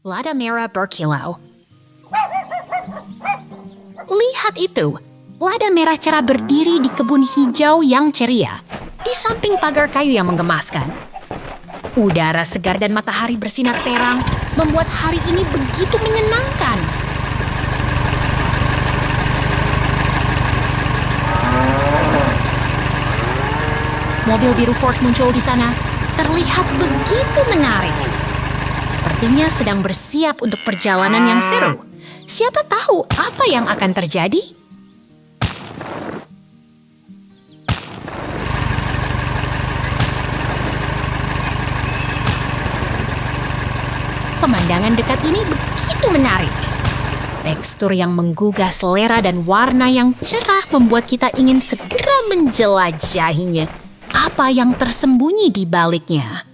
Lada merah berkilau. Lihat itu, lada merah cerah berdiri di kebun hijau yang ceria, di samping pagar kayu yang menggemaskan. Udara segar dan matahari bersinar terang membuat hari ini begitu menyenangkan. Mobil biru Ford muncul di sana, terlihat begitu menarik. Sepertinya sedang bersiap untuk perjalanan yang seru. Siapa tahu apa yang akan terjadi? Pemandangan dekat ini begitu menarik. Tekstur yang menggugah selera dan warna yang cerah membuat kita ingin segera menjelajahinya. Apa yang tersembunyi di baliknya?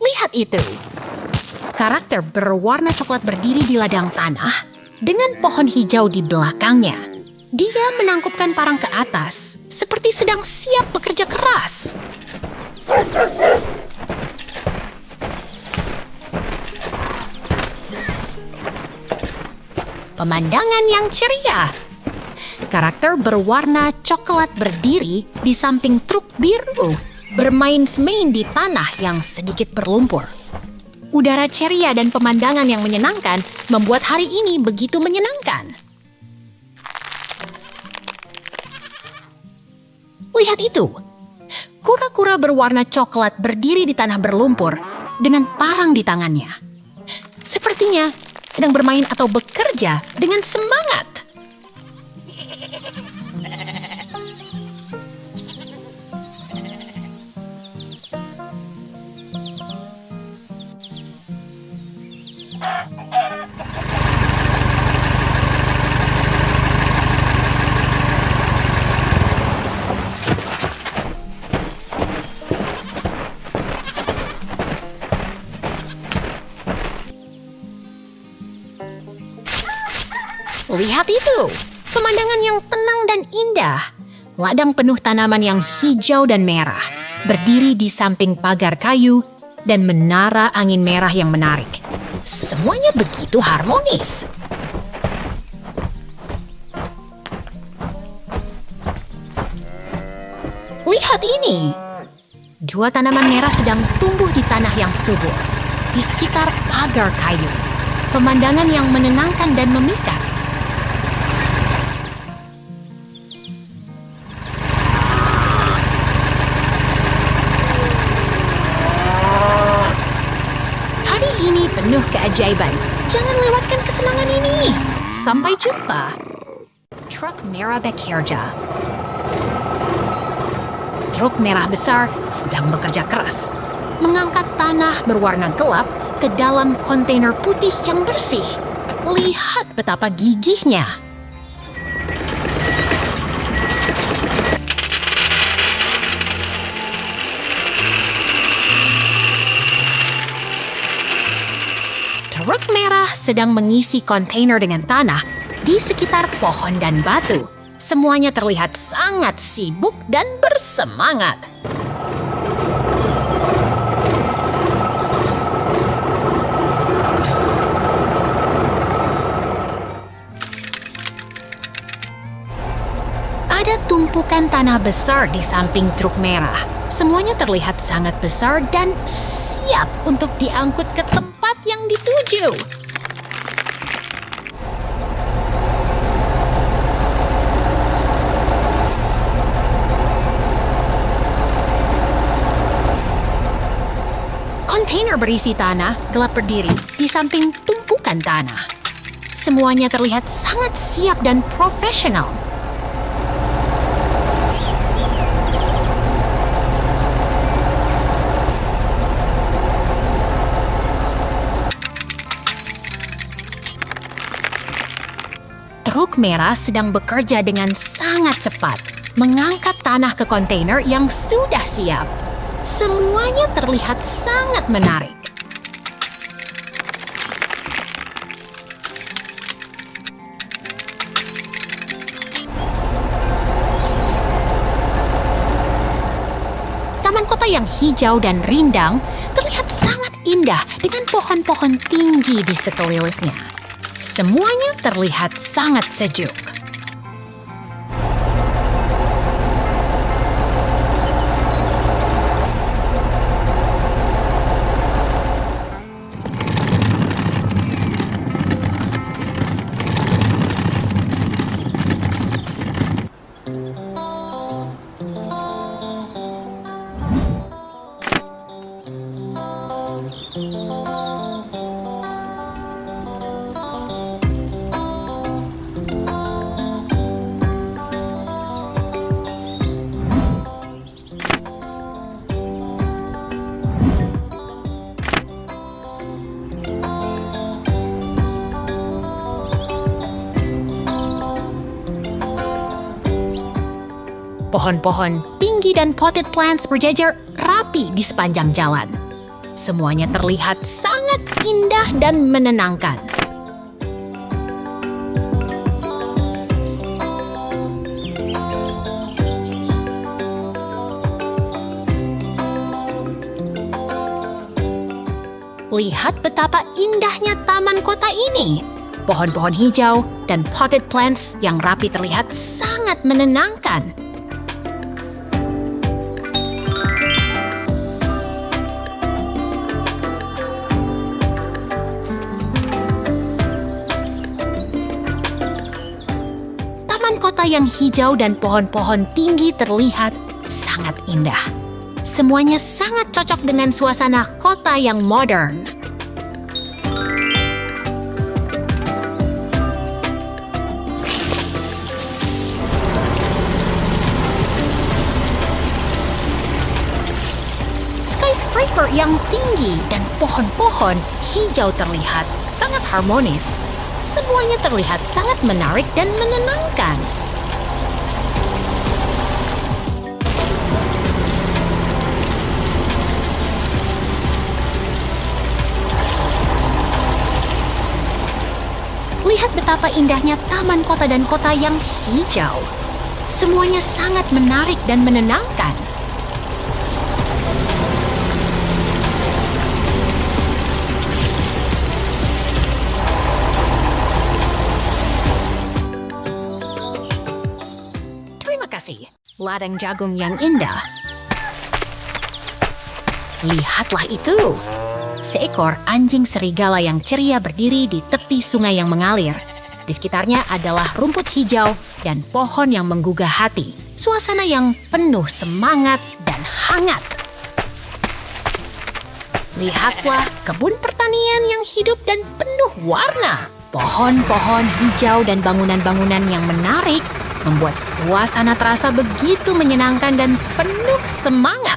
Lihat itu. Karakter berwarna coklat berdiri di ladang tanah dengan pohon hijau di belakangnya. Dia menangkupkan parang ke atas, seperti sedang siap bekerja keras. Pemandangan yang ceria. Karakter berwarna coklat berdiri di samping truk biru, bermain-main di tanah yang sedikit berlumpur. Udara ceria dan pemandangan yang menyenangkan membuat hari ini begitu menyenangkan. Lihat itu. Kura-kura berwarna coklat berdiri di tanah berlumpur dengan parang di tangannya. Sepertinya sedang bermain atau bekerja dengan semangat. Lihat itu, pemandangan yang tenang dan indah. Ladang penuh tanaman yang hijau dan merah, berdiri di samping pagar kayu dan menara angin merah yang menarik. Semuanya begitu harmonis. Lihat ini. Dua tanaman merah sedang tumbuh di tanah yang subur, di sekitar pagar kayu. Pemandangan yang menenangkan dan memikat. Ini penuh keajaiban. Jangan lewatkan kesenangan ini. Sampai jumpa. Truk merah bekerja. Truk merah besar sedang bekerja keras, mengangkat tanah berwarna gelap ke dalam kontainer putih yang bersih. Lihat betapa gigihnya. Truk merah sedang mengisi kontainer dengan tanah di sekitar pohon dan batu. Semuanya terlihat sangat sibuk dan bersemangat. Ada tumpukan tanah besar di samping truk merah. Semuanya terlihat sangat besar dan siap untuk diangkut ke tempat yang dituju. Kontainer berisi tanah gelap berdiri di samping tumpukan tanah. Semuanya terlihat sangat siap dan profesional. Truk merah sedang bekerja dengan sangat cepat, mengangkat tanah ke kontainer yang sudah siap. Semuanya terlihat sangat menarik. Taman kota yang hijau dan rindang terlihat sangat indah dengan pohon-pohon tinggi di sekelilingnya. Semuanya terlihat sangat sejuk. Pohon-pohon tinggi dan potted plants berjejer rapi di sepanjang jalan. Semuanya terlihat sangat indah dan menenangkan. Lihat betapa indahnya taman kota ini. Pohon-pohon hijau dan potted plants yang rapi terlihat sangat menenangkan. Taman kota yang hijau dan pohon-pohon tinggi terlihat sangat indah. Semuanya sangat cocok dengan suasana kota yang modern. Skyscraper yang tinggi dan pohon-pohon hijau terlihat sangat harmonis. Semuanya terlihat sangat menarik dan menenangkan. Lihat betapa indahnya taman kota dan kota yang hijau. Semuanya sangat menarik dan menenangkan. Ladang jagung yang indah. Lihatlah itu. Seekor anjing serigala yang ceria berdiri di tepi sungai yang mengalir. Di sekitarnya adalah rumput hijau dan pohon yang menggugah hati. Suasana yang penuh semangat dan hangat. Lihatlah kebun pertanian yang hidup dan penuh warna. Pohon-pohon hijau dan bangunan-bangunan yang menarik membuat suasana terasa begitu menyenangkan dan penuh semangat.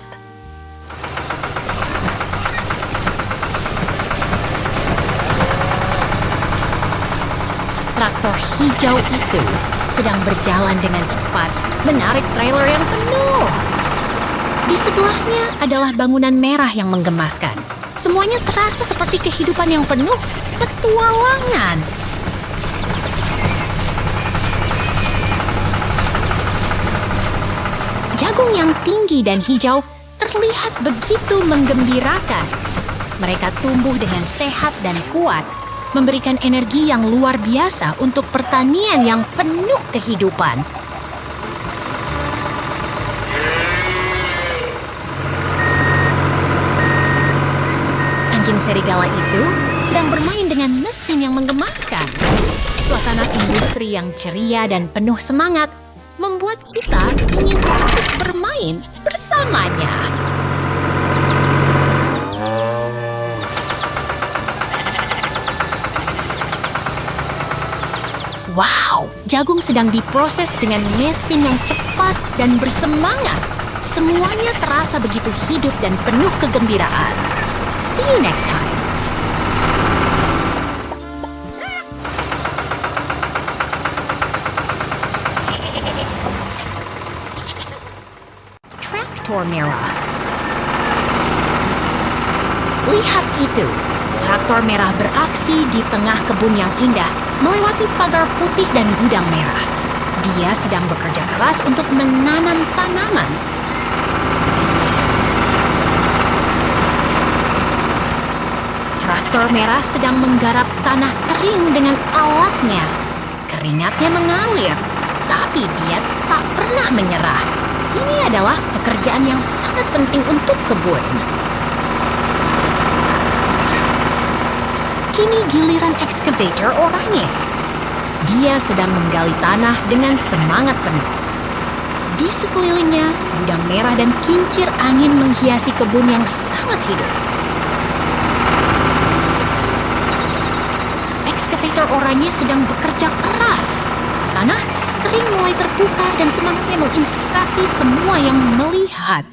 Traktor hijau itu sedang berjalan dengan cepat, menarik trailer yang penuh. Di sebelahnya adalah bangunan merah yang menggemaskan. Semuanya terasa seperti kehidupan yang penuh petualangan. Jagung yang tinggi dan hijau terlihat begitu menggembirakan. Mereka tumbuh dengan sehat dan kuat, memberikan energi yang luar biasa untuk pertanian yang penuh kehidupan. Anjing serigala itu sedang bermain dengan mesin yang menggemaskan. Suasana industri yang ceria dan penuh semangat membuat kita ingin terus bermain bersamanya. Wow, jagung sedang diproses dengan mesin yang cepat dan bersemangat. Semuanya terasa begitu hidup dan penuh kegembiraan. See you next time. Traktor merah. Lihat itu. Traktor merah beraksi di tengah kebun yang indah, melewati pagar putih dan gudang merah. Dia sedang bekerja keras untuk menanam tanaman. Traktor merah sedang menggarap tanah kering dengan alatnya. Keringatnya mengalir, tapi dia tak pernah menyerah. Ini adalah pekerjaan yang sangat penting untuk kebun. Kini giliran ekskavator oranye. Dia sedang menggali tanah dengan semangat penuh. Di sekelilingnya, gudang merah dan kincir angin menghiasi kebun yang sangat hidup. Ekskavator oranye sedang bekerja keras. Tanah kering mulai terbuka dan semangatnya menginspirasi semua yang melihat.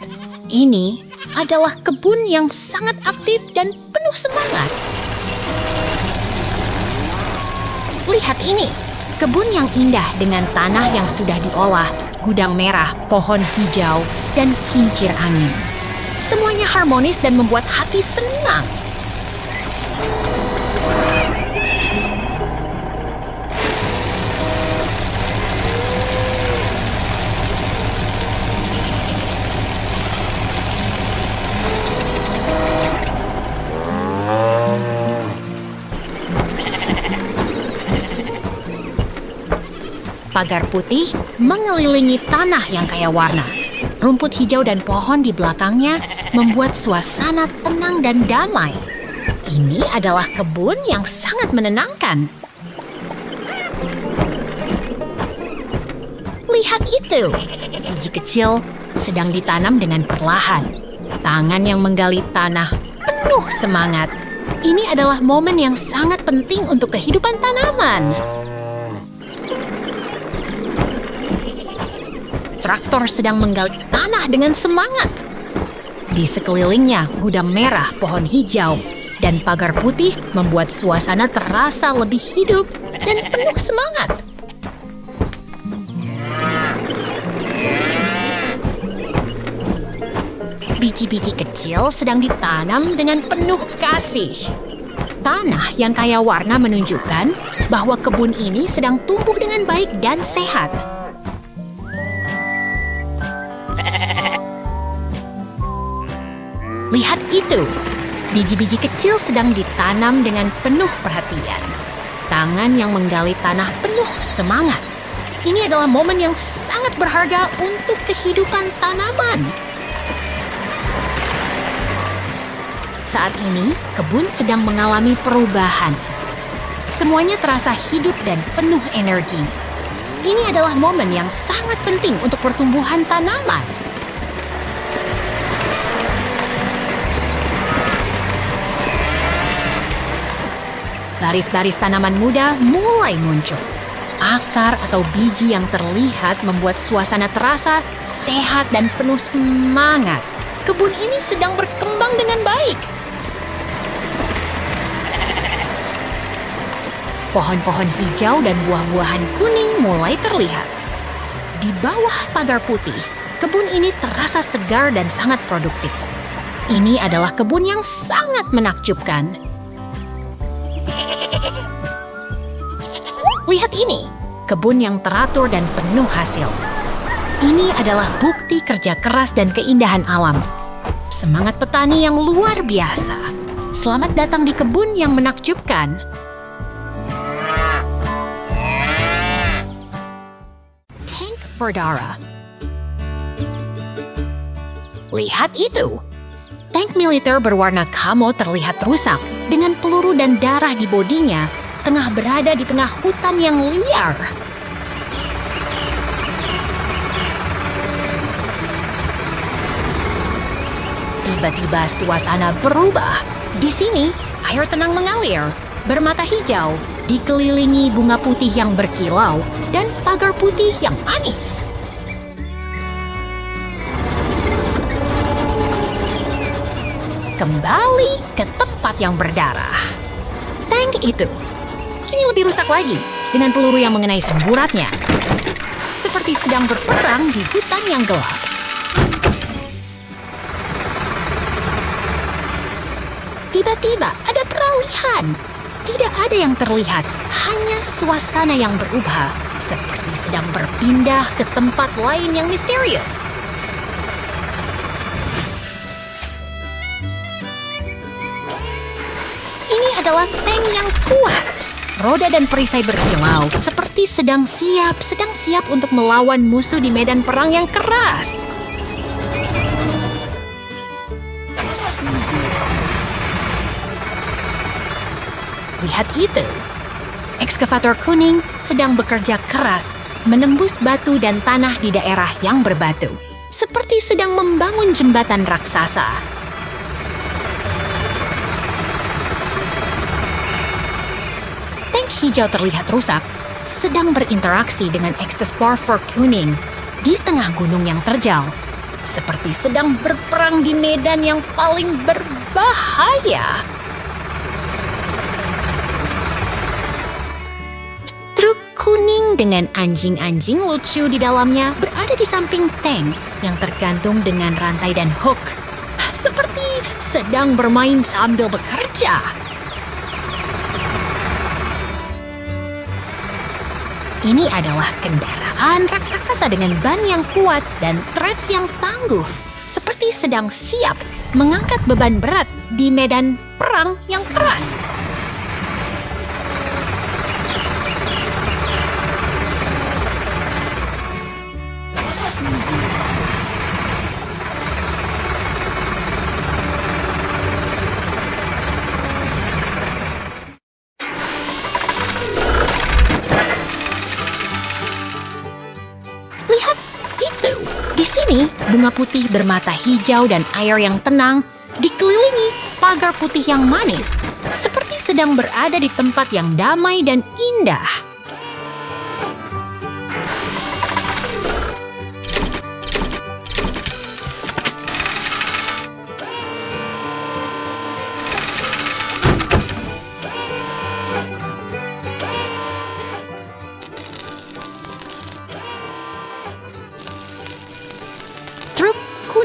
Ini adalah kebun yang sangat aktif dan penuh semangat. Lihat ini, kebun yang indah dengan tanah yang sudah diolah, gudang merah, pohon hijau, dan kincir angin. Semuanya harmonis dan membuat hati senang. Pagar putih mengelilingi tanah yang kaya warna. Rumput hijau dan pohon di belakangnya membuat suasana tenang dan damai. Ini adalah kebun yang sangat menenangkan. Lihat itu, biji kecil sedang ditanam dengan perlahan. Tangan yang menggali tanah penuh semangat. Ini adalah momen yang sangat penting untuk kehidupan tanaman. Traktor sedang menggali tanah dengan semangat. Di sekelilingnya, gudang merah, pohon hijau, dan pagar putih membuat suasana terasa lebih hidup dan penuh semangat. Biji-biji kecil sedang ditanam dengan penuh kasih. Tanah yang kaya warna menunjukkan bahwa kebun ini sedang tumbuh dengan baik dan sehat. Lihat itu, biji-biji kecil sedang ditanam dengan penuh perhatian. Tangan yang menggali tanah penuh semangat. Ini adalah momen yang sangat berharga untuk kehidupan tanaman. Saat ini, kebun sedang mengalami perubahan. Semuanya terasa hidup dan penuh energi. Ini adalah momen yang sangat penting untuk pertumbuhan tanaman. Baris-baris tanaman muda mulai muncul. Akar atau biji yang terlihat membuat suasana terasa sehat dan penuh semangat. Kebun ini sedang berkembang dengan baik. Pohon-pohon hijau dan buah-buahan kuning mulai terlihat. Di bawah pagar putih, kebun ini terasa segar dan sangat produktif. Ini adalah kebun yang sangat menakjubkan. Lihat ini, kebun yang teratur dan penuh hasil. Ini adalah bukti kerja keras dan keindahan alam. Semangat petani yang luar biasa. Selamat datang di kebun yang menakjubkan. Tank berdarah. Lihat itu. Tank militer berwarna kamo terlihat rusak dengan peluru dan darah di bodinya, tengah berada di tengah hutan yang liar. Tiba-tiba suasana berubah. Di sini, air tenang mengalir, bermata hijau, dikelilingi bunga putih yang berkilau, dan pagar putih yang manis. Kembali ke tempat yang berdarah. Tank itu kini lebih rusak lagi dengan peluru yang mengenai semburatnya. Seperti sedang berperang di hutan yang gelap. Tiba-tiba ada peralihan. Tidak ada yang terlihat, hanya suasana yang berubah, seperti sedang berpindah ke tempat lain yang misterius. adalah tank yang kuat. Roda dan perisai berkilau, seperti sedang siap untuk melawan musuh di medan perang yang keras. Lihat itu. Ekskavator kuning sedang bekerja keras menembus batu dan tanah di daerah yang berbatu, seperti sedang membangun jembatan raksasa. Tank hijau terlihat rusak, sedang berinteraksi dengan Excavator kuning di tengah gunung yang terjal, seperti sedang berperang di medan yang paling berbahaya. Truk kuning dengan anjing-anjing lucu di dalamnya berada di samping tank yang tergantung dengan rantai dan hook, seperti sedang bermain sambil bekerja. Ini adalah kendaraan raksasa dengan ban yang kuat dan treads yang tangguh, seperti sedang siap mengangkat beban berat di medan perang yang keras. Bunga putih bermata hijau dan air yang tenang dikelilingi pagar putih yang manis, seperti sedang berada di tempat yang damai dan indah.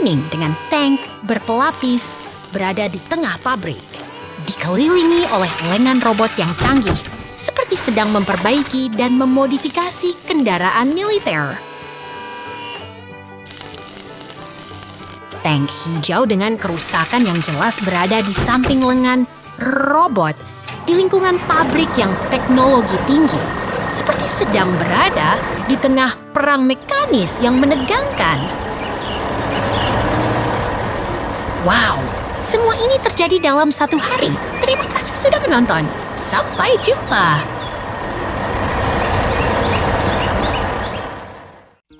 Dengan tank berpelapis berada di tengah pabrik, dikelilingi oleh lengan robot yang canggih, seperti sedang memperbaiki dan memodifikasi kendaraan militer. Tank hijau dengan kerusakan yang jelas berada di samping lengan robot di lingkungan pabrik yang teknologi tinggi, seperti sedang berada di tengah perang mekanis yang menegangkan. Wow, semua ini terjadi dalam satu hari. Terima kasih sudah menonton. Sampai jumpa.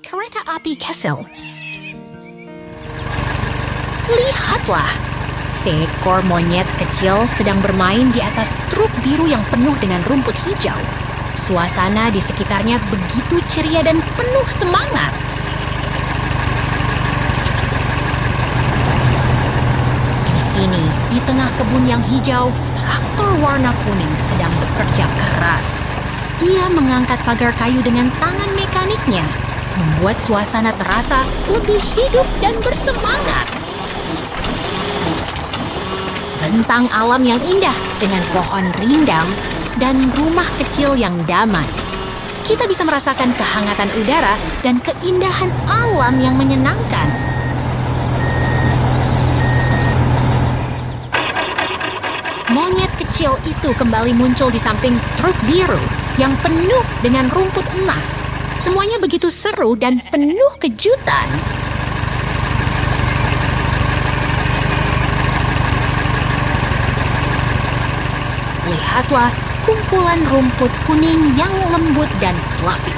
Kereta api Kessel. Lihatlah, seekor monyet kecil sedang bermain di atas truk biru yang penuh dengan rumput hijau. Suasana di sekitarnya begitu ceria dan penuh semangat. Di tengah kebun yang hijau, traktor warna kuning sedang bekerja keras. Ia mengangkat pagar kayu dengan tangan mekaniknya, membuat suasana terasa lebih hidup dan bersemangat. Bentang alam yang indah dengan pohon rindang dan rumah kecil yang damai. Kita bisa merasakan kehangatan udara dan keindahan alam yang menyenangkan. Monyet kecil itu kembali muncul di samping truk biru yang penuh dengan rumput emas. Semuanya begitu seru dan penuh kejutan. Lihatlah kumpulan rumput kuning yang lembut dan fluffy.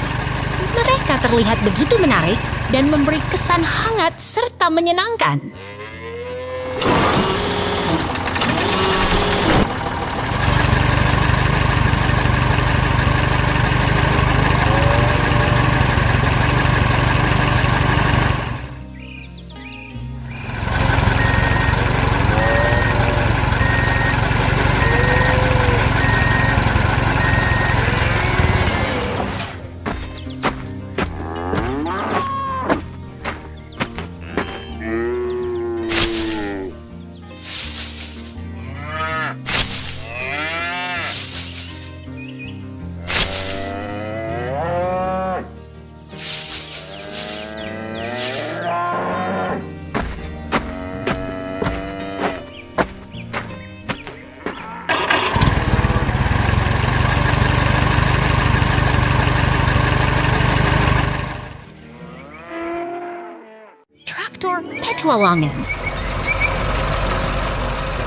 Mereka terlihat begitu menarik dan memberi kesan hangat serta menyenangkan. traktor petualangan.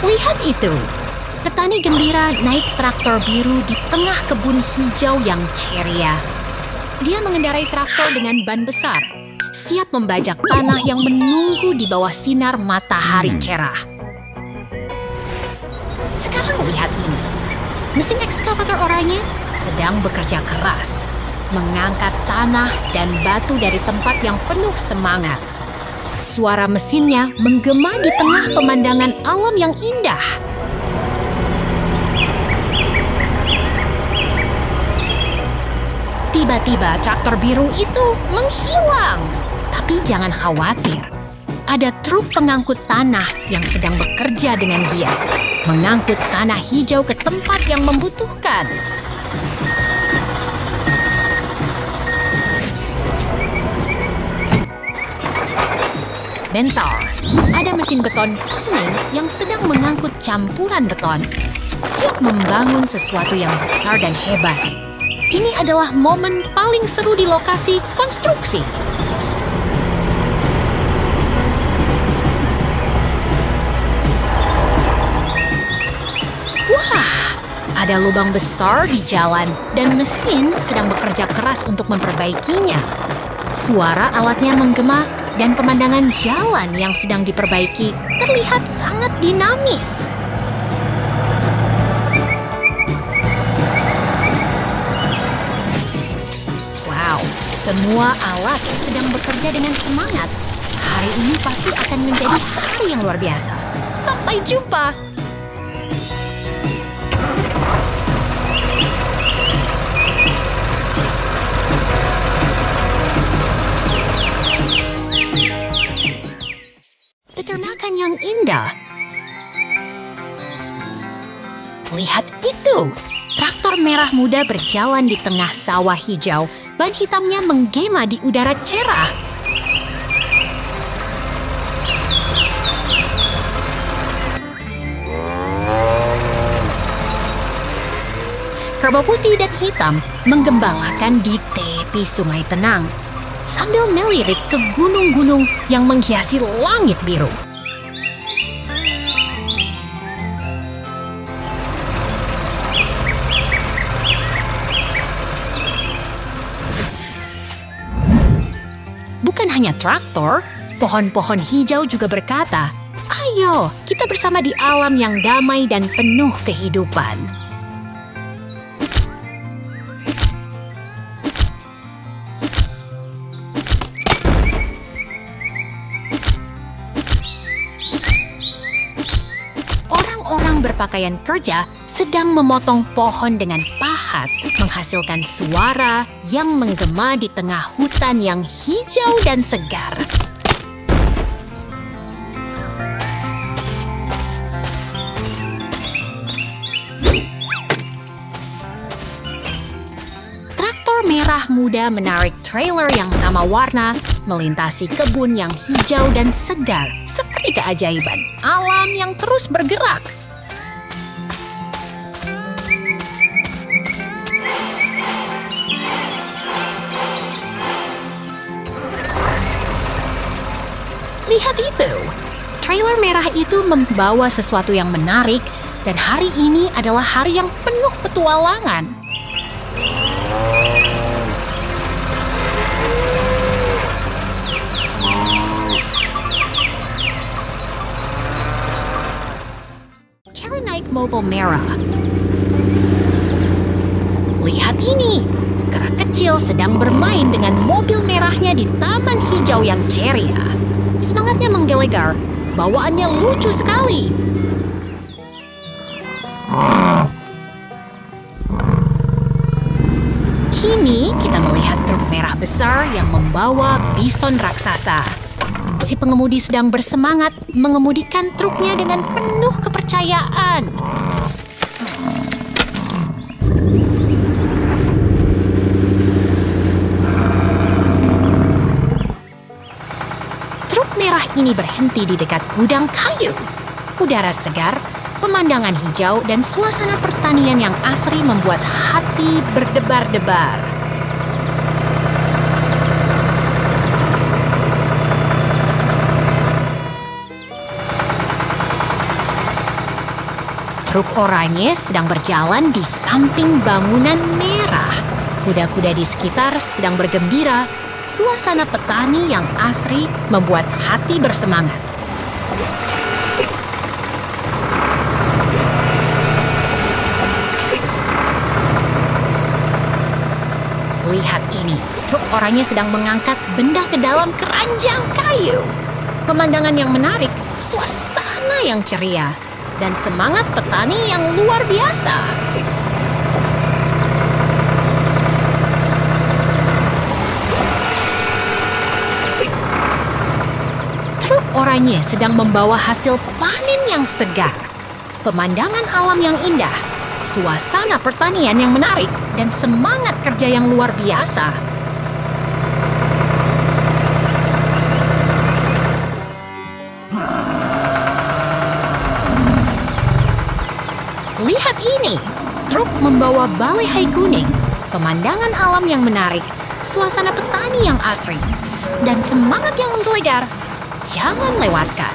Lihat itu, petani gembira naik traktor biru di tengah kebun hijau yang ceria. Dia mengendarai traktor dengan ban besar, siap membajak tanah yang menunggu di bawah sinar matahari cerah. Sekarang lihat ini, mesin ekskavator oranye sedang bekerja keras, mengangkat tanah dan batu dari tempat yang penuh semangat. Suara mesinnya menggema di tengah pemandangan alam yang indah. Tiba-tiba traktor biru itu menghilang. Tapi jangan khawatir, ada truk pengangkut tanah yang sedang bekerja dengan giat, mengangkut tanah hijau ke tempat yang membutuhkan. Bentar, ada mesin beton kuning yang sedang mengangkut campuran beton, siap membangun sesuatu yang besar dan hebat. Ini adalah momen paling seru di lokasi konstruksi. Wah, ada lubang besar di jalan dan mesin sedang bekerja keras untuk memperbaikinya. Suara alatnya menggema dan pemandangan jalan yang sedang diperbaiki terlihat sangat dinamis. Wow, semua alat sedang bekerja dengan semangat. Hari ini pasti akan menjadi hari yang luar biasa. Sampai jumpa! Peternakan yang indah. Lihat itu, traktor merah muda berjalan di tengah sawah hijau, ban hitamnya menggema di udara cerah. Kerbau putih dan hitam menggembalakan di tepi sungai tenang, sambil melirik ke gunung-gunung yang menghiasi langit biru. Bukan hanya traktor, pohon-pohon hijau juga berkata, "Ayo, kita bersama di alam yang damai dan penuh kehidupan." Orang berpakaian kerja sedang memotong pohon dengan pahat, menghasilkan suara yang menggema di tengah hutan yang hijau dan segar. Traktor merah muda menarik trailer yang sama warna, melintasi kebun yang hijau dan segar, seperti keajaiban alam yang terus bergerak. Lihat itu, trailer merah itu membawa sesuatu yang menarik, dan hari ini adalah hari yang penuh petualangan. Karen naik mobil merah. Lihat ini, kera kecil sedang bermain dengan mobil merahnya di taman hijau yang ceria. Semangatnya menggelegar, bawaannya lucu sekali. Kini kita melihat truk merah besar yang membawa bison raksasa. Si pengemudi sedang bersemangat mengemudikan truknya dengan penuh kepercayaan. Merah ini berhenti di dekat gudang kayu. Udara segar, pemandangan hijau, dan suasana pertanian yang asri membuat hati berdebar-debar. Truk oranye sedang berjalan di samping bangunan merah. Kuda-kuda di sekitar sedang bergembira. Suasana petani yang asri membuat hati bersemangat. Lihat ini, truk oranye sedang mengangkat benda ke dalam keranjang kayu. Pemandangan yang menarik, suasana yang ceria, dan semangat petani yang luar biasa. Truk oranye sedang membawa hasil panen yang segar. Pemandangan alam yang indah, suasana pertanian yang menarik, dan semangat kerja yang luar biasa. Lihat ini, truk membawa balehai kuning. Pemandangan alam yang menarik, suasana petani yang asri, dan semangat yang menggelegar. Jangan lewatkan.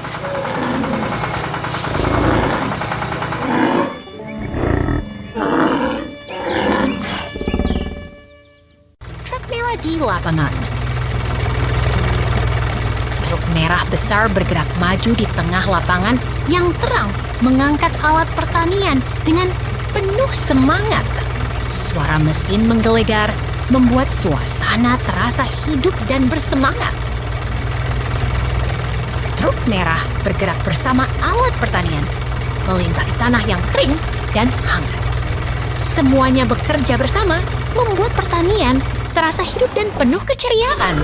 Truk merah di lapangan. Truk merah besar bergerak maju di tengah lapangan yang terang, mengangkat alat pertanian dengan penuh semangat. Suara mesin menggelegar, membuat suasana terasa hidup dan bersemangat. Truk merah bergerak bersama alat pertanian, melintasi tanah yang kering dan hangat. Semuanya bekerja bersama, membuat pertanian terasa hidup dan penuh keceriaan.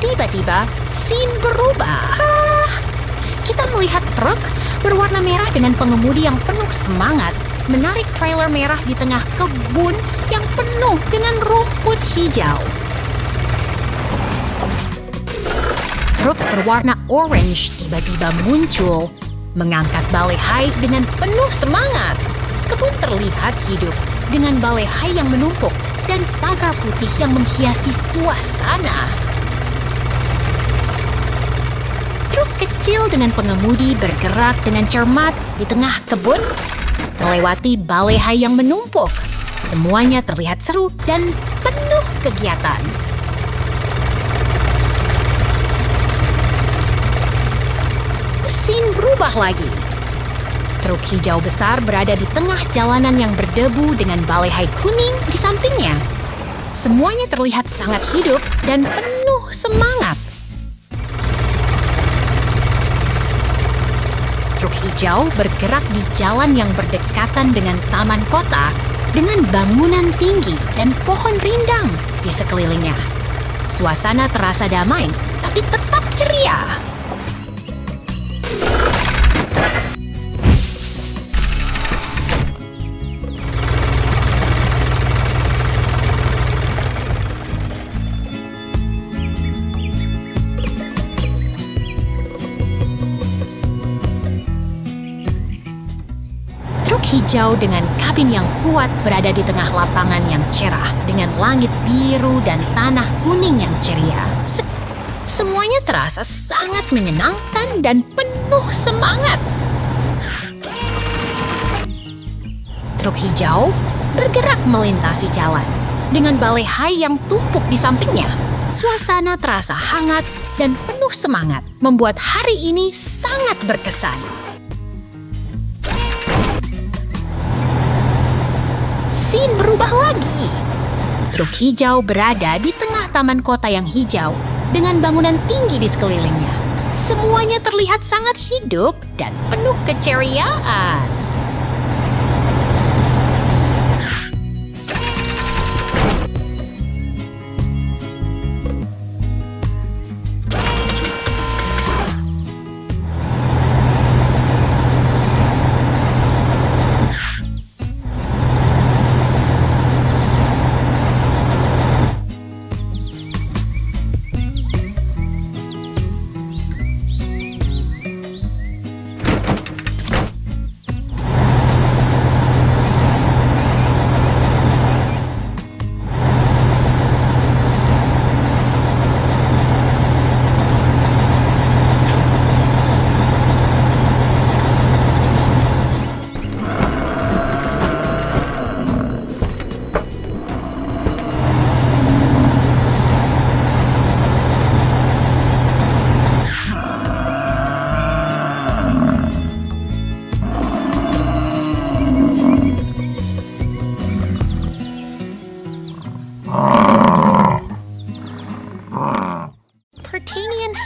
Tiba-tiba, scene berubah. Kita melihat truk berwarna merah dengan pengemudi yang penuh semangat menarik trailer merah di tengah kebun yang penuh dengan rumput hijau. Truk berwarna orange tiba-tiba muncul, mengangkat balehai dengan penuh semangat. Kebun terlihat hidup dengan balehai yang menumpuk dan pagar putih yang menghiasi suasana. Truk kecil dengan pengemudi bergerak dengan cermat di tengah kebun, melewati balehai yang menumpuk. Semuanya terlihat seru dan penuh kegiatan. Scene berubah lagi. Truk hijau besar berada di tengah jalanan yang berdebu dengan balehai kuning di sampingnya. Semuanya terlihat sangat hidup dan penuh semangat. Truk hijau bergerak di jalan yang berdekatan dengan taman kota dengan bangunan tinggi dan pohon rindang di sekelilingnya. Suasana terasa damai, tapi tetap ceria. Hijau dengan kabin yang kuat berada di tengah lapangan yang cerah dengan langit biru dan tanah kuning yang ceria. Semuanya terasa sangat menyenangkan dan penuh semangat. Truk hijau bergerak melintasi jalan dengan balehai yang tumpuk di sampingnya. Suasana terasa hangat dan penuh semangat, membuat hari ini sangat berkesan. Scene berubah lagi. Truk hijau berada di tengah taman kota yang hijau dengan bangunan tinggi di sekelilingnya. Semuanya terlihat sangat hidup dan penuh keceriaan.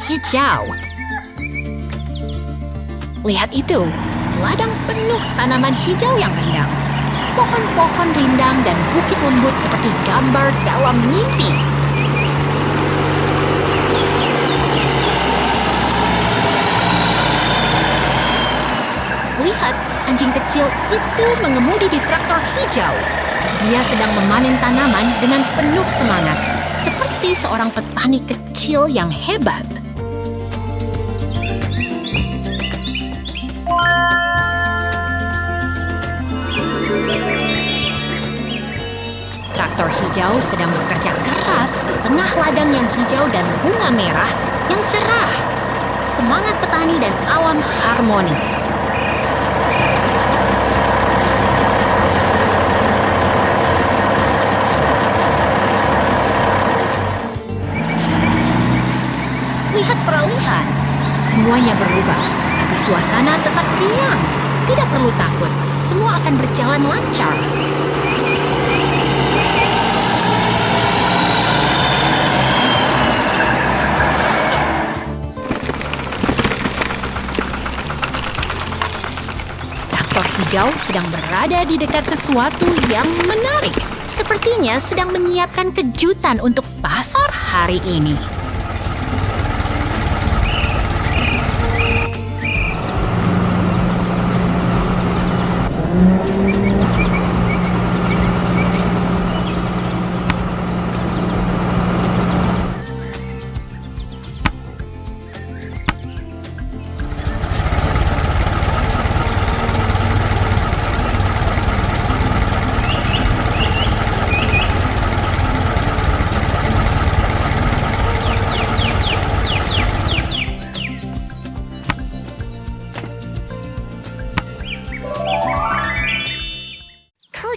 hijau. Lihat itu, ladang penuh tanaman hijau yang rindang. Pohon-pohon rindang dan bukit lembut seperti gambar dalam mimpi. Lihat, anjing kecil itu mengemudi di traktor hijau. Dia sedang memanen tanaman dengan penuh semangat, seperti seorang petani kecil yang hebat. Traktor hijau sedang bekerja keras di tengah ladang yang hijau dan bunga merah yang cerah. Semangat petani dan alam harmonis. Lihat peralihan. Semuanya berubah, tapi suasana tetap riang. Tidak perlu takut, semua akan berjalan lancar. Traktor hijau sedang berada di dekat sesuatu yang menarik. Sepertinya sedang menyiapkan kejutan untuk pasar hari ini.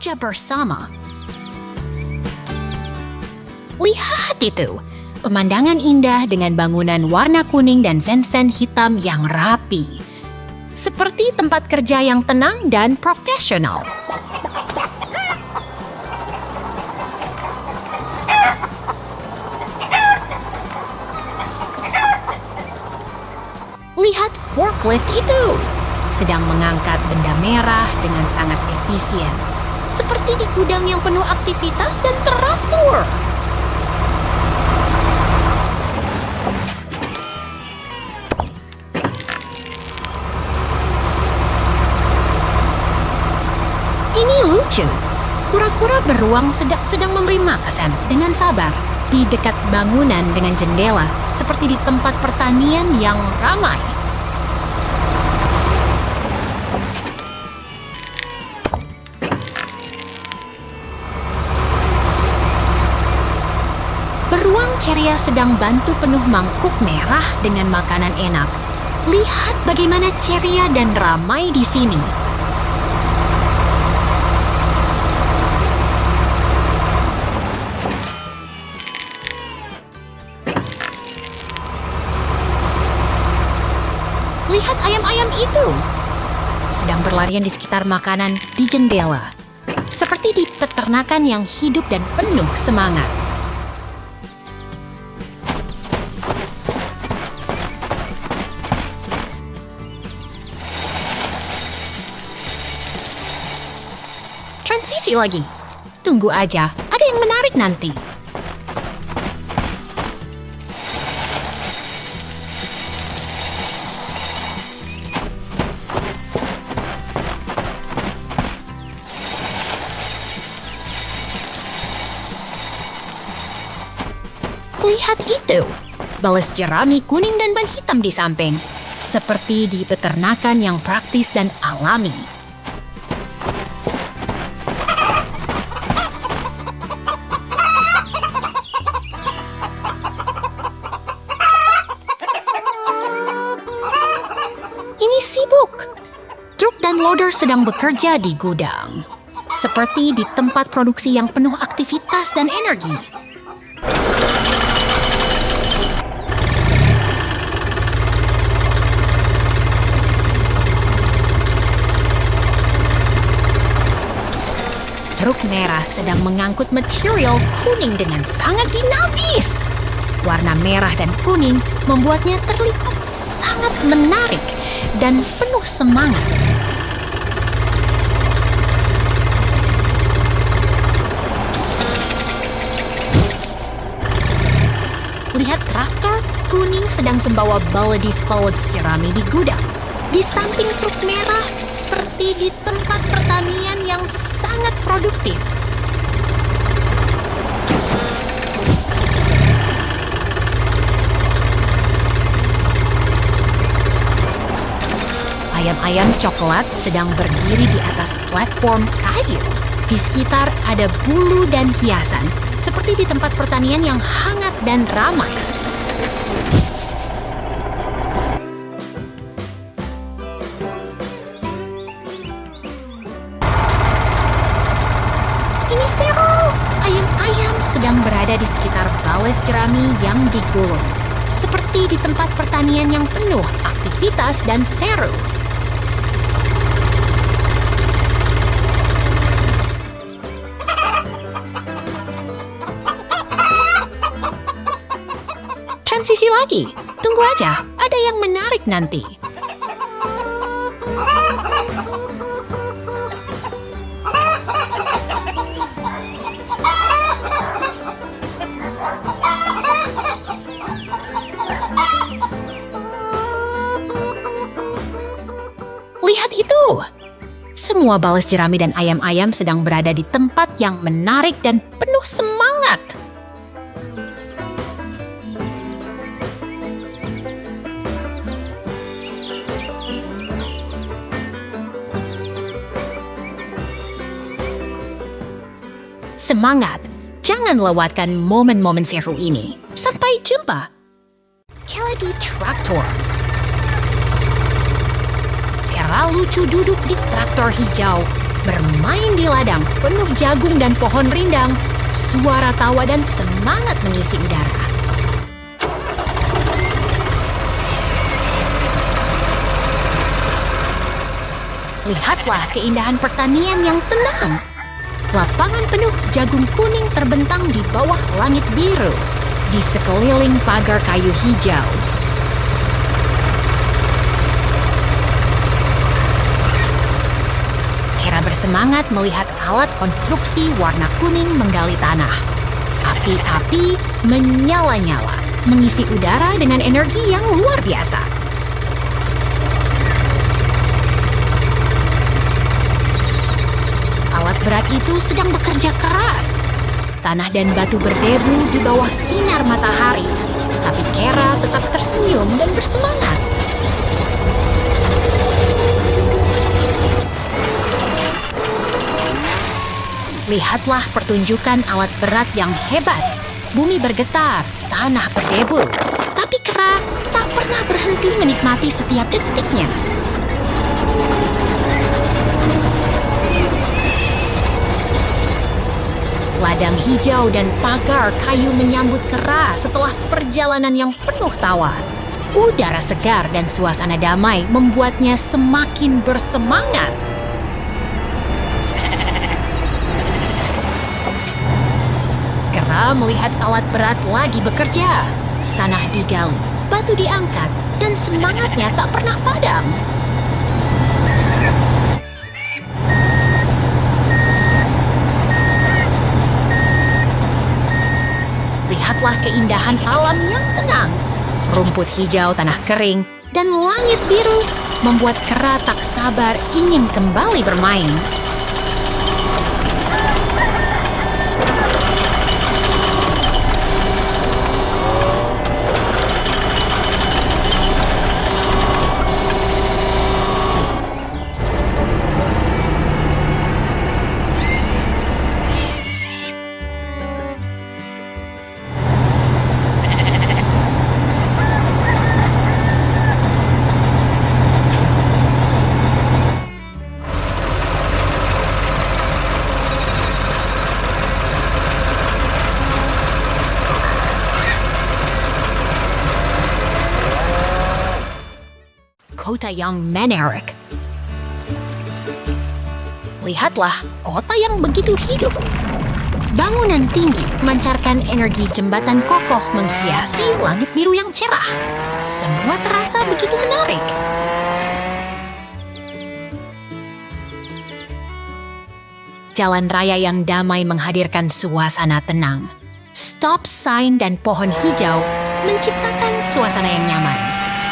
Kerja bersama. Lihat itu, pemandangan indah dengan bangunan warna kuning dan van-van hitam yang rapi. Seperti tempat kerja yang tenang dan profesional. Lihat forklift itu, sedang mengangkat benda merah dengan sangat efisien. Seperti di gudang yang penuh aktivitas dan teratur. Ini lucu. Kura-kura beruang sedang memberi makan dengan sabar di dekat bangunan dengan jendela, seperti di tempat pertanian yang ramai. Beruang ceria sedang bantu penuh mangkuk merah dengan makanan enak. Lihat bagaimana ceria dan ramai di sini. Lihat ayam-ayam itu. Sedang berlarian di sekitar makanan di jendela. Seperti di peternakan yang hidup dan penuh semangat. Transisi lagi. Tunggu aja, ada yang menarik nanti. Lihat itu, balas jerami kuning dan ban hitam di samping. Seperti di peternakan yang praktis dan alami. Ini sibuk. Truk dan loader sedang bekerja di gudang. Seperti di tempat produksi yang penuh aktivitas dan energi. Truk merah sedang mengangkut material kuning dengan sangat dinamis. Warna merah dan kuning membuatnya terlihat sangat menarik dan penuh semangat. Lihat traktor kuning sedang membawa baledis pallets jerami di gudang. Di samping truk merah, seperti di tempat pertanian yang sangat produktif. Ayam-ayam coklat sedang berdiri di atas platform kayu. Di sekitar ada bulu dan hiasan, seperti di tempat pertanian yang hangat dan ramai. Ini seru! Ayam-ayam sedang berada di sekitar bales jerami yang digulung, seperti di tempat pertanian yang penuh aktivitas dan seru. Transisi lagi. Tunggu aja, ada yang menarik nanti. Lihat itu! Semua balas jerami dan ayam-ayam sedang berada di tempat yang menarik dan penuh semangat. Semangat! Jangan lewatkan momen-momen seru ini. Sampai jumpa! Keladi Traktor. Kera lucu duduk di traktor hijau, bermain di ladang penuh jagung dan pohon rindang. Suara tawa dan semangat mengisi udara. Lihatlah keindahan pertanian yang tenang. Lapangan penuh jagung kuning terbentang di bawah langit biru, di sekeliling pagar kayu hijau. Kera bersemangat melihat alat konstruksi warna kuning menggali tanah. Api-api menyala-nyala, mengisi udara dengan energi yang luar biasa. Alat berat itu sedang bekerja keras. Tanah dan batu berdebu di bawah sinar matahari. Tapi Kera tetap tersenyum dan bersemangat. Lihatlah pertunjukan alat berat yang hebat. Bumi bergetar, tanah berdebu. Tapi Kera tak pernah berhenti menikmati setiap detiknya. Ladang hijau dan pagar kayu menyambut Kera setelah perjalanan yang penuh tawa. Udara segar dan suasana damai membuatnya semakin bersemangat. Kera melihat alat berat lagi bekerja. Tanah digali, batu diangkat, dan semangatnya tak pernah padam. Lihatlah keindahan alam yang tenang. Rumput hijau, tanah kering, dan langit biru membuat Kera tak sabar ingin kembali bermain. Kota yang menarik. Lihatlah kota yang begitu hidup. Bangunan tinggi memancarkan energi jembatan kokoh menghiasi langit biru yang cerah. Semua terasa begitu menarik. Jalan raya yang damai menghadirkan suasana tenang. Stop sign dan pohon hijau menciptakan suasana yang nyaman.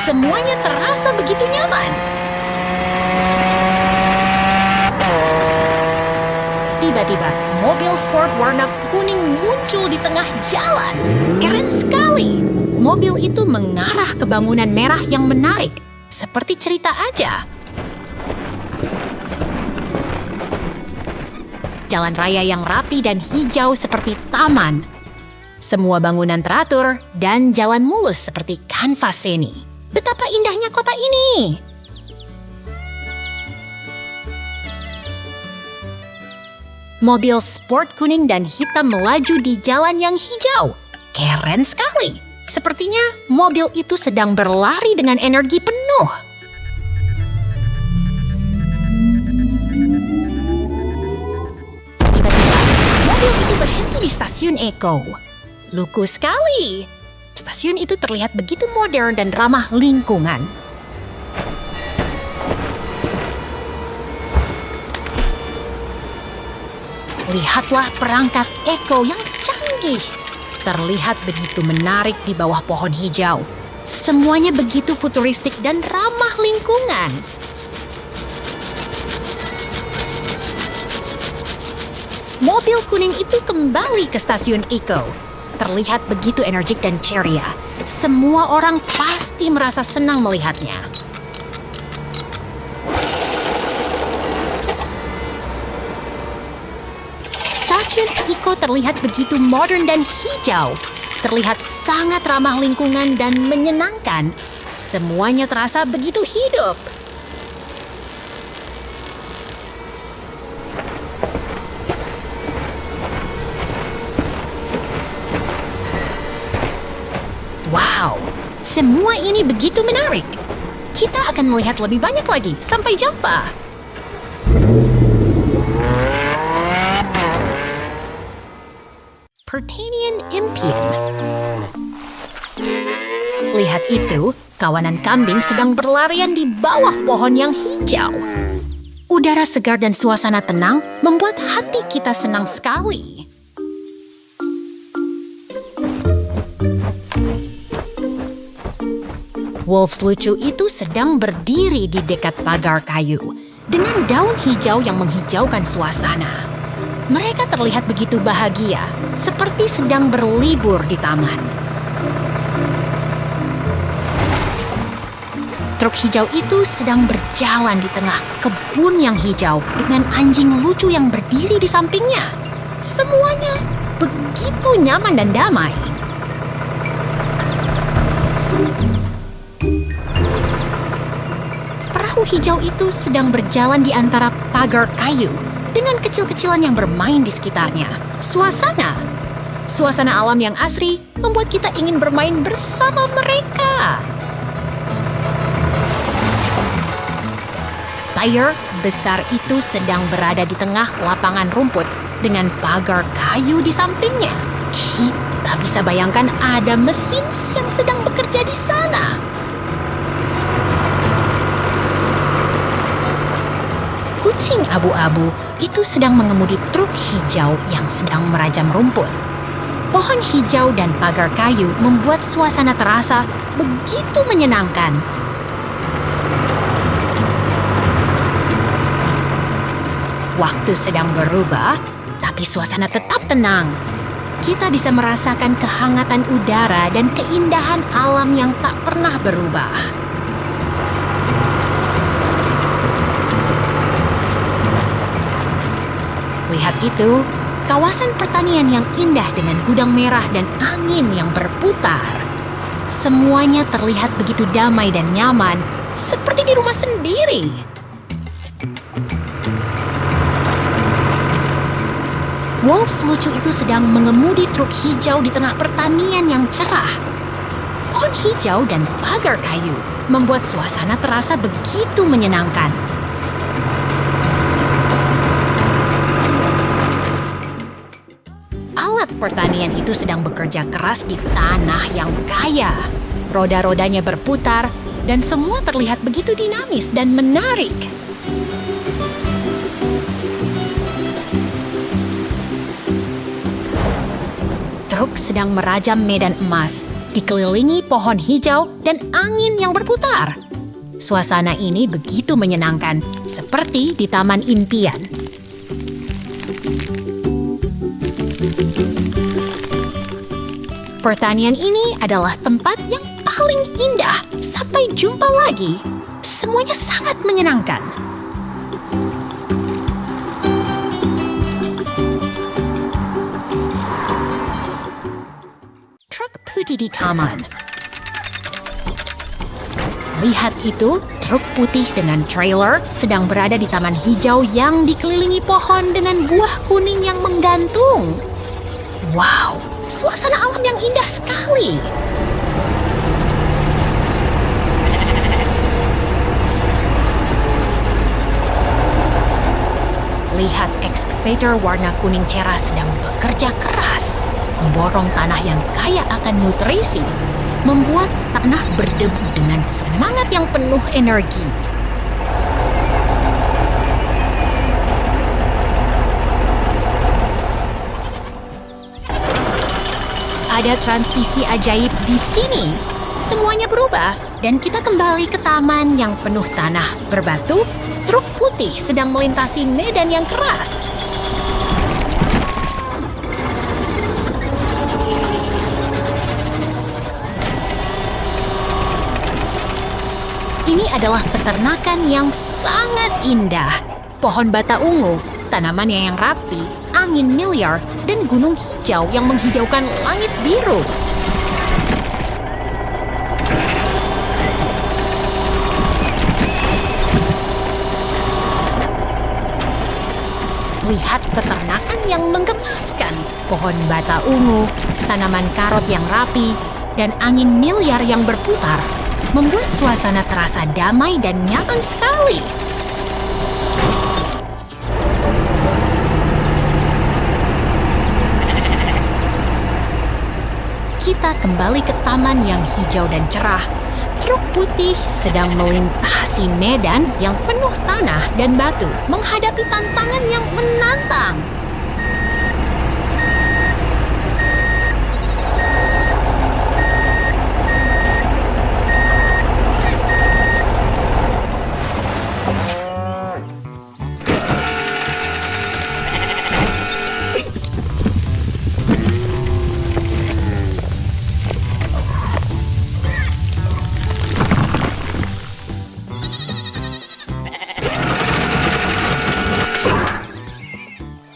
Semuanya terasa begitu nyaman. Tiba-tiba, mobil sport warna kuning muncul di tengah jalan. Keren sekali. Mobil itu mengarah ke bangunan merah yang menarik. Seperti cerita aja. Jalan raya yang rapi dan hijau seperti taman. Semua bangunan teratur dan jalan mulus seperti kanvas seni. Betapa indahnya kota ini! Mobil sport kuning dan hitam melaju di jalan yang hijau. Keren sekali! Sepertinya mobil itu sedang berlari dengan energi penuh. Tiba-tiba, mobil itu berhenti di stasiun Eko. Lucu sekali! Stasiun itu terlihat begitu modern dan ramah lingkungan. Lihatlah perangkat Eko yang canggih. Terlihat begitu menarik di bawah pohon hijau. Semuanya begitu futuristik dan ramah lingkungan. Mobil kuning itu kembali ke stasiun Eko. Terlihat begitu energik dan ceria. Semua orang pasti merasa senang melihatnya. Stasiun Eko terlihat begitu modern dan hijau. Terlihat sangat ramah lingkungan dan menyenangkan. Semuanya terasa begitu hidup. Wow, semua ini begitu menarik. Kita akan melihat lebih banyak lagi. Sampai jumpa. Pertanian Impian. Lihat itu, kawanan kambing sedang berlarian di bawah pohon yang hijau. Udara segar dan suasana tenang membuat hati kita senang sekali. Wolves lucu itu sedang berdiri di dekat pagar kayu dengan daun hijau yang menghijaukan suasana. Mereka terlihat begitu bahagia, seperti sedang berlibur di taman. Truk hijau itu sedang berjalan di tengah kebun yang hijau dengan anjing lucu yang berdiri di sampingnya. Semuanya begitu nyaman dan damai. Perahu hijau itu sedang berjalan di antara pagar kayu dengan kecil-kecilan yang bermain di sekitarnya. Suasana alam yang asri membuat kita ingin bermain bersama mereka. Tyre besar itu sedang berada di tengah lapangan rumput dengan pagar kayu di sampingnya. Kita bisa bayangkan ada mesin yang sedang bekerja di sana. Kucing abu-abu itu sedang mengemudi truk hijau yang sedang merajam rumput. Pohon hijau dan pagar kayu membuat suasana terasa begitu menyenangkan. Waktu sedang berubah, tapi suasana tetap tenang. Kita bisa merasakan kehangatan udara dan keindahan alam yang tak pernah berubah. Lihat itu, kawasan pertanian yang indah dengan gudang merah dan angin yang berputar. Semuanya terlihat begitu damai dan nyaman, seperti di rumah sendiri. Wolf lucu itu sedang mengemudi truk hijau di tengah pertanian yang cerah. Pohon hijau dan pagar kayu membuat suasana terasa begitu menyenangkan. truk pertanian itu sedang bekerja keras di tanah yang kaya. Roda-rodanya berputar dan semua terlihat begitu dinamis dan menarik. Truk sedang merajam medan emas, dikelilingi pohon hijau dan angin yang berputar. Suasana ini begitu menyenangkan, seperti di taman impian. Pertanian ini adalah tempat yang paling indah. Sampai jumpa lagi. Semuanya sangat menyenangkan. Truk putih di taman. Lihat itu, truk putih dengan trailer sedang berada di taman hijau yang dikelilingi pohon dengan buah kuning yang menggantung. Wow, suasana alam yang indah sekali. Lihat ekskavator warna kuning cerah sedang bekerja keras, memborong tanah yang kaya akan nutrisi, membuat tanah berdebu dengan semangat yang penuh energi. Ada transisi ajaib di sini. Semuanya berubah dan kita kembali ke taman yang penuh tanah berbatu. Truk putih sedang melintasi medan yang keras. Ini adalah peternakan yang sangat indah. Pohon bata ungu, tanamannya yang rapi, angin miliar, dan gunung hijau yang menghijaukan langit biru. Lihat peternakan yang menggemaskan. Pohon bata ungu, tanaman karot yang rapi, dan angin miliar yang berputar membuat suasana terasa damai dan nyaman sekali. Kita kembali ke taman yang hijau dan cerah. Truk putih sedang melintasi medan yang penuh tanah dan batu, menghadapi tantangan yang menantang.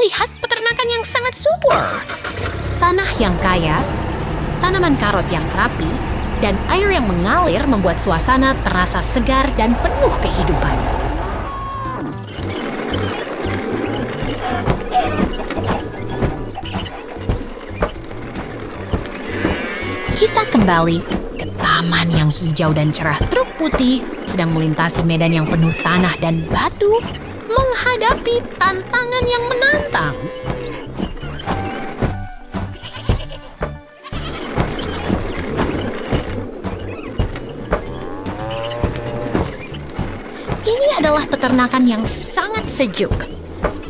Lihat peternakan yang sangat subur. Tanah yang kaya, tanaman karot yang rapi, dan air yang mengalir membuat suasana terasa segar dan penuh kehidupan. Kita kembali ke taman yang hijau dan cerah. Truk putih sedang melintasi medan yang penuh tanah dan batu, menghadapi tantangan yang menantang. Ini adalah peternakan yang sangat sejuk.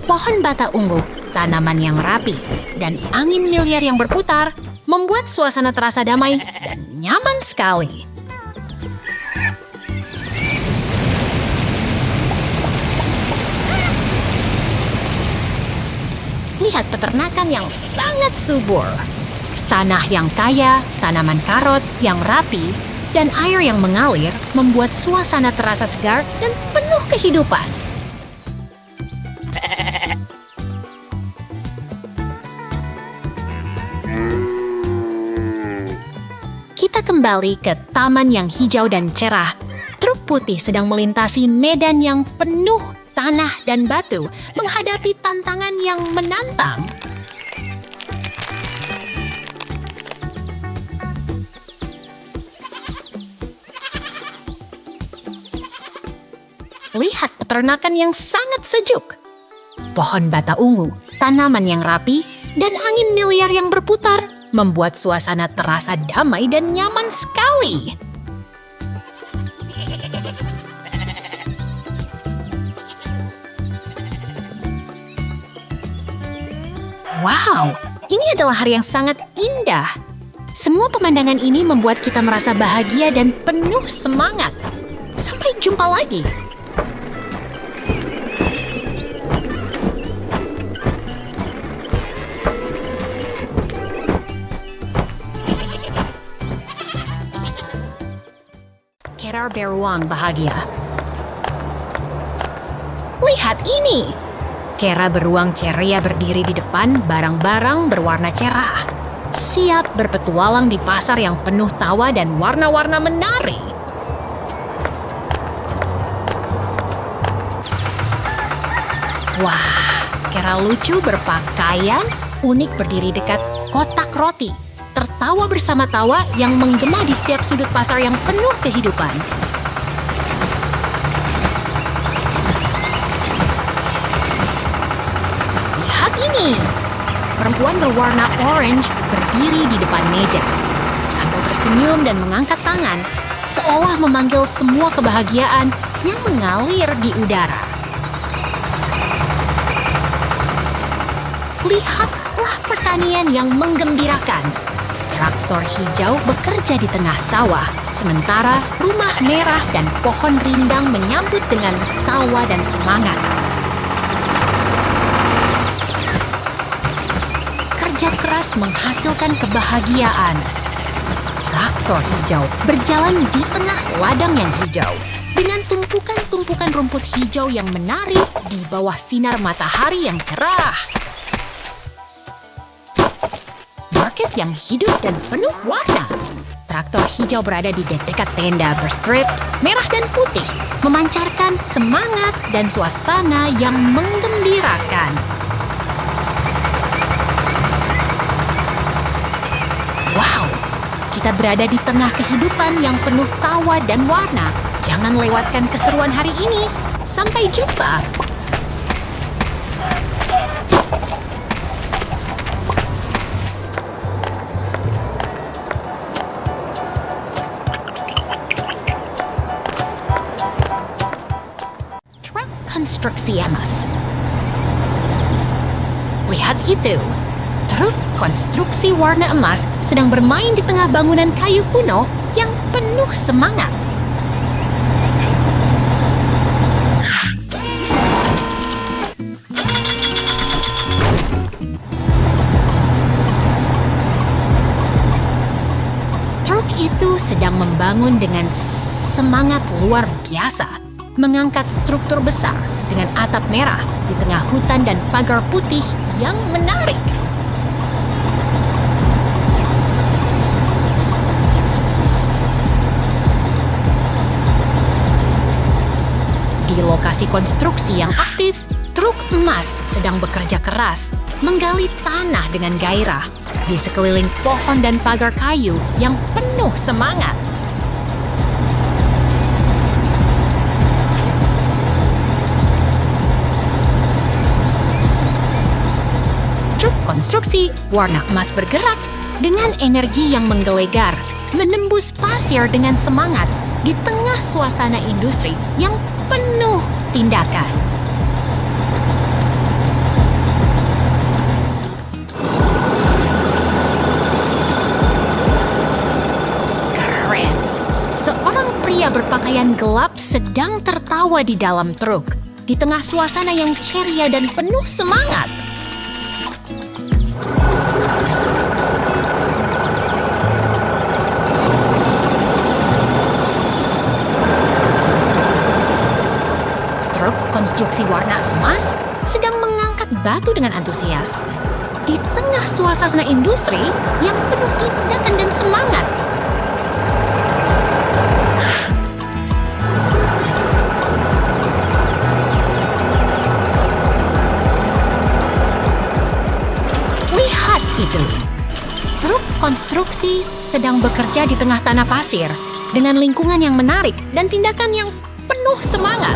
Pohon bata ungu, tanaman yang rapi, dan angin miliar yang berputar membuat suasana terasa damai dan nyaman sekali. Lihat peternakan yang sangat subur. Tanah yang kaya, tanaman karot yang rapi, dan air yang mengalir membuat suasana terasa segar dan penuh kehidupan. Kita kembali ke taman yang hijau dan cerah. Truk putih sedang melintasi medan yang penuh tanah dan batu, menghadapi tantangan yang menantang. Lihat peternakan yang sangat sejuk. Pohon bata ungu, tanaman yang rapi, dan angin miliar yang berputar membuat suasana terasa damai dan nyaman sekali. Wow, ini adalah hari yang sangat indah. Semua pemandangan ini membuat kita merasa bahagia dan penuh semangat. Sampai jumpa lagi. Kera beruang bahagia. Lihat ini! Kera beruang ceria berdiri di depan barang-barang berwarna cerah. Siap berpetualang di pasar yang penuh tawa dan warna-warna menari. Wah, Kera lucu berpakaian unik berdiri dekat kotak roti. Tertawa bersama tawa yang menggema di setiap sudut pasar yang penuh kehidupan. Lihat ini! Perempuan berwarna orange berdiri di depan meja, sambil tersenyum dan mengangkat tangan, seolah memanggil semua kebahagiaan yang mengalir di udara. Lihatlah pertanian yang menggembirakan. Traktor hijau bekerja di tengah sawah, sementara rumah merah dan pohon rindang menyambut dengan tawa dan semangat. Kerja keras menghasilkan kebahagiaan. Traktor hijau berjalan di tengah ladang yang hijau, dengan tumpukan-tumpukan rumput hijau yang menari di bawah sinar matahari yang cerah. Market yang hidup dan penuh warna. Traktor hijau berada di dekat tenda berstrip merah dan putih, memancarkan semangat dan suasana yang menggembirakan. Wow, kita berada di tengah kehidupan yang penuh tawa dan warna. Jangan lewatkan keseruan hari ini. Sampai jumpa. Konstruksi emas. Lihat itu, truk konstruksi warna emas sedang bermain di tengah bangunan kayu kuno yang penuh semangat. Truk itu sedang membangun dengan semangat luar biasa, mengangkat struktur besar dengan atap merah di tengah hutan dan pagar putih yang menarik. Di lokasi konstruksi yang aktif, truk emas sedang bekerja keras, menggali tanah dengan gairah di sekeliling pohon dan pagar kayu yang penuh semangat. Konstruksi warna emas bergerak dengan energi yang menggelegar, menembus pasir dengan semangat di tengah suasana industri yang penuh tindakan. Keren! Seorang pria berpakaian gelap sedang tertawa di dalam truk, di tengah suasana yang ceria dan penuh semangat. Konstruksi warna emas sedang mengangkat batu dengan antusias di tengah suasana industri yang penuh tindakan dan semangat. Lihat itu. Truk konstruksi sedang bekerja di tengah tanah pasir dengan lingkungan yang menarik dan tindakan yang penuh semangat.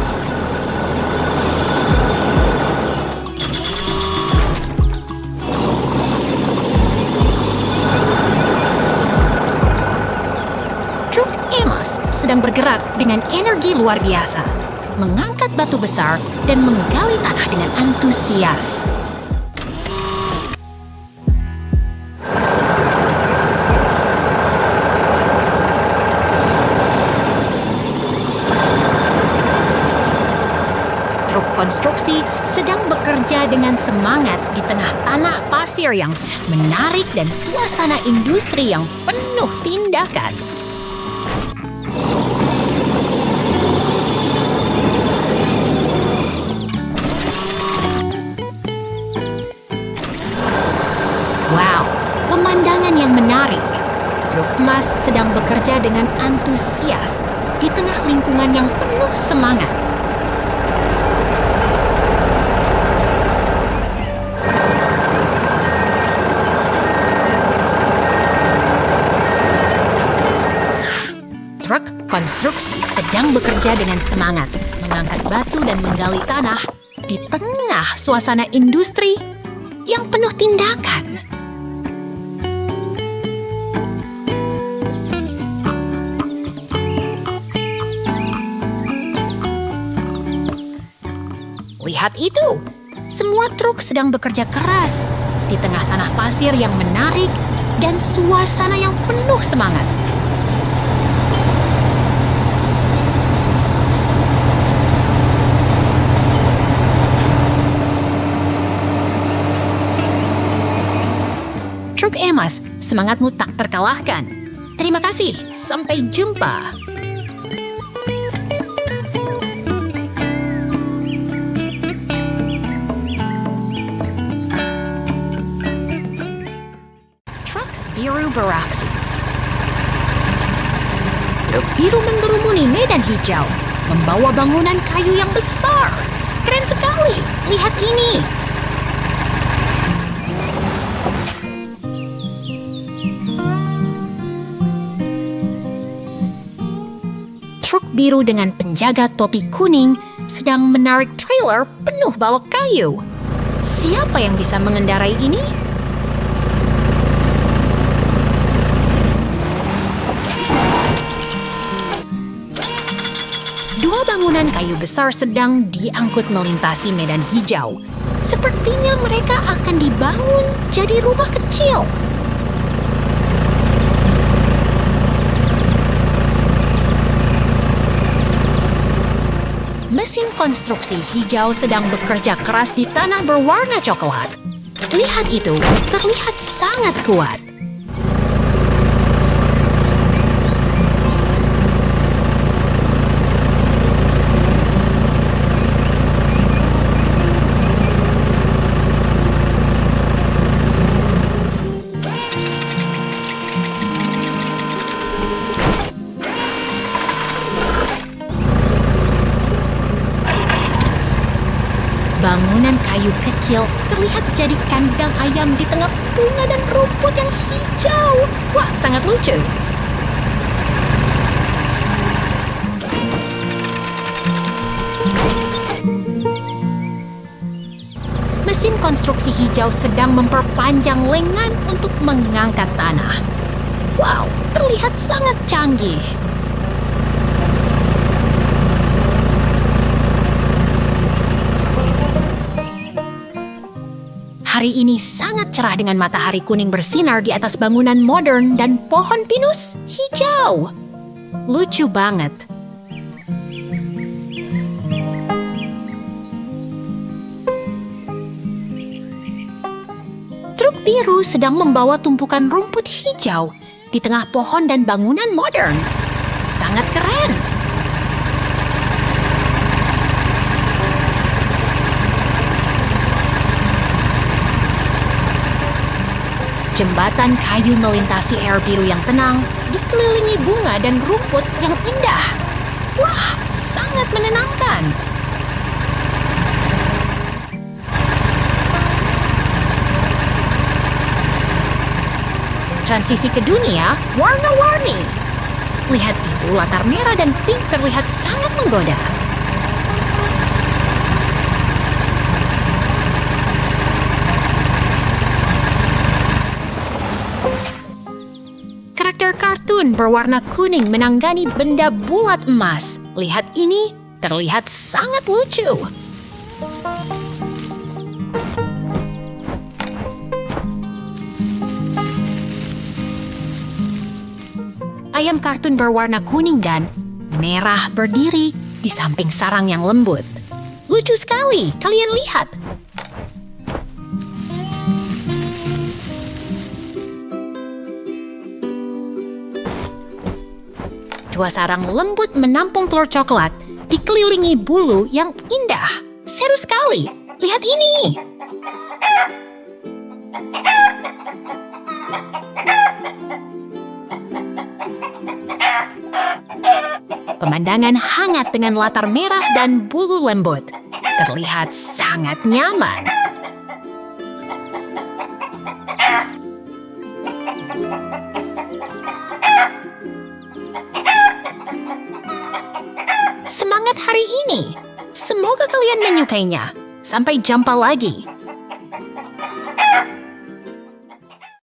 Truk Amos sedang bergerak dengan energi luar biasa, mengangkat batu besar dan menggali tanah dengan antusias. Truk konstruksi sedang bekerja dengan semangat di tengah tanah pasir yang menarik dan suasana industri yang penuh tindakan. Wow, pemandangan yang menarik. Truk emas sedang bekerja dengan antusias di tengah lingkungan yang penuh semangat. Truk konstruksi sedang bekerja dengan semangat, mengangkat batu dan menggali tanah di tengah suasana industri yang penuh tindakan. Lihat itu, semua truk sedang bekerja keras di tengah tanah pasir yang menarik dan suasana yang penuh semangat. Truk Amos, semangatmu tak terkalahkan. Terima kasih, sampai jumpa. Truk biru beraksi. Truk biru menggerumuni medan hijau, membawa bangunan kayu yang besar. Keren sekali, lihat ini. Truk biru dengan penjaga topi kuning sedang menarik trailer penuh balok kayu. Siapa yang bisa mengendarai ini? Dua bangunan kayu besar sedang diangkut melintasi medan hijau. Sepertinya mereka akan dibangun jadi rumah kecil. Mesin konstruksi hijau sedang bekerja keras di tanah berwarna coklat. Lihat itu, terlihat sangat kuat. Bangunan kayu kecil terlihat jadi kandang ayam di tengah bunga dan rumput yang hijau. Wah, sangat lucu. Mesin konstruksi hijau sedang memperpanjang lengan untuk mengangkat tanah. Wow, terlihat sangat canggih. Hari ini sangat cerah dengan matahari kuning bersinar di atas bangunan modern dan pohon pinus hijau. Lucu banget. Truk biru sedang membawa tumpukan rumput hijau di tengah pohon dan bangunan modern. Sangat keren. Jembatan kayu melintasi air biru yang tenang, dikelilingi bunga dan rumput yang indah. Wah, sangat menenangkan. Transisi ke dunia warna-warni. Lihat itu, latar merah dan pink terlihat sangat menggoda. Karakter kartun kartun berwarna kuning menanggani benda bulat emas. Lihat ini, terlihat sangat lucu. Ayam kartun berwarna kuning dan merah berdiri di samping sarang yang lembut. Lucu sekali, kalian lihat. Dua sarang lembut menampung telur coklat, dikelilingi bulu yang indah. Seru sekali, lihat ini. Pemandangan hangat dengan latar merah dan bulu lembut. Terlihat sangat nyaman. Semangat hari ini. Semoga kalian menyukainya. Sampai jumpa lagi.